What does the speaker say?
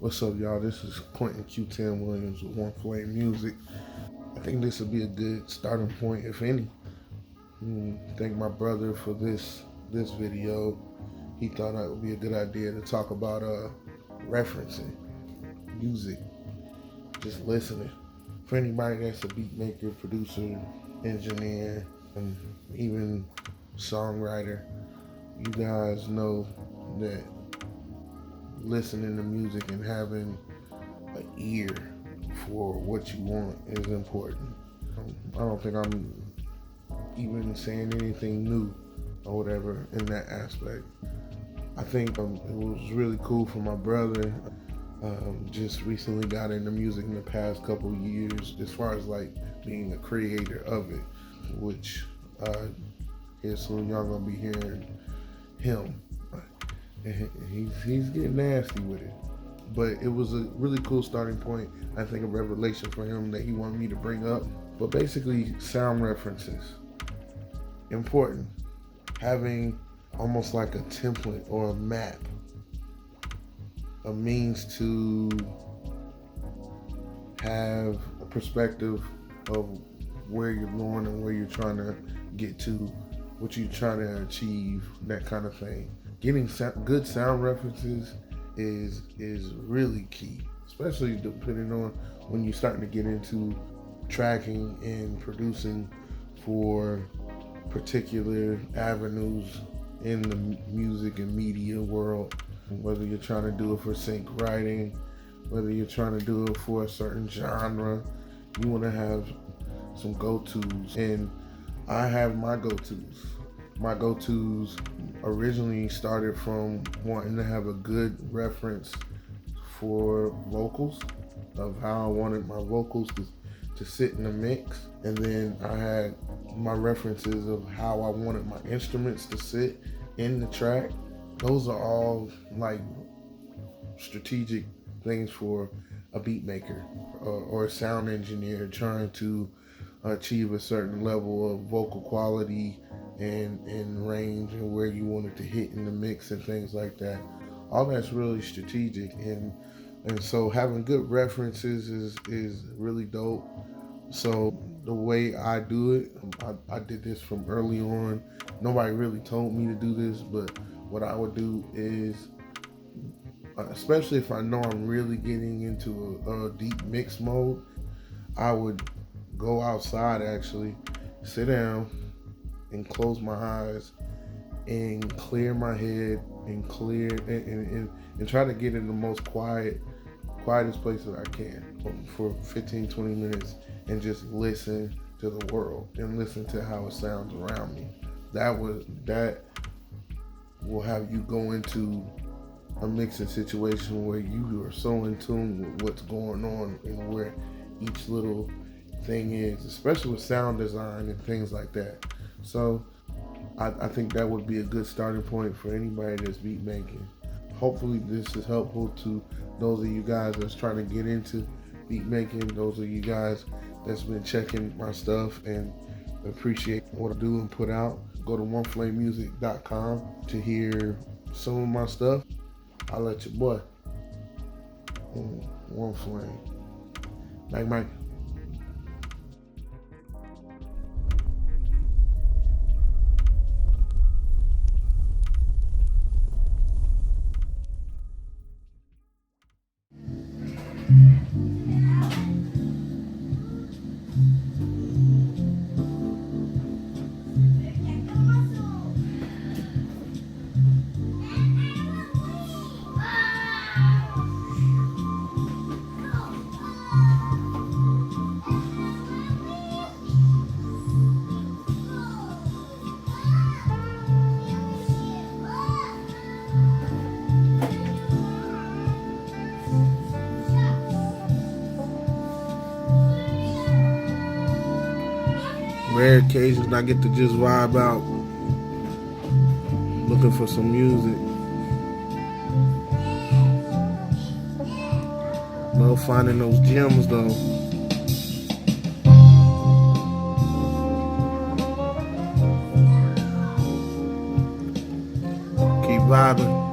What's up, y'all? This is Quenton Q10 Williams with One Flame Music. I think this would be a good starting point, if any. Thank my brother for this video. He thought it would be a good idea to talk about referencing music, just listening. For anybody that's a beat maker, producer, engineer, and even songwriter, you guys know that listening to music and having an ear for what you want is important. I don't think I'm even saying anything new or whatever in that aspect. I think it was really cool for my brother. Just recently got into music in the past couple years as far as like being a creator of it, which here soon y'all gonna be hearing him. He's getting nasty with it. But it was a really cool starting point. I think a revelation for him that he wanted me to bring up. But basically, sound references. Important. Having almost like a template or a map. A means to have a perspective of where you're going and where you're trying to get to, what you're trying to achieve, that kind of thing. Getting good sound references is really key, especially depending on when you're starting to get into tracking and producing for particular avenues in the music and media world. Whether you're trying to do it for sync writing, whether you're trying to do it for a certain genre, you want to have some go-tos. And I have my go-tos. My go-tos originally started from wanting to have a good reference for vocals, of how I wanted my vocals to sit in the mix. And then I had my references of how I wanted my instruments to sit in the track. Those are all like strategic things for a beat maker or a sound engineer trying to achieve a certain level of vocal quality and range and where you want it to hit in the mix and things like that. All that's really strategic, and so having good references is really dope. So the way I do it, I did this from early on. Nobody really told me to do this, but what I would do is, especially if I know I'm really getting into a deep mix mode, I would go outside, actually sit down and close my eyes and clear my head and clear and try to get in the most quietest place that I can for 15-20 minutes and just listen to the world and listen to how it sounds around me. That will have you go into a mixing situation where you are so in tune with what's going on and where each little thing is, especially with sound design and things like that. So I think that would be a good starting point for anybody that's beat making. Hopefully this is helpful to those of you guys that's trying to get into beat making, those of you guys that's been checking my stuff and appreciate what I do and put out. Go to oneflamemusic.com to hear some of my stuff. I'll let your boy One Flame. Mike. Rare occasions I get to just vibe out looking for some music. Love finding those gems though. Keep vibing.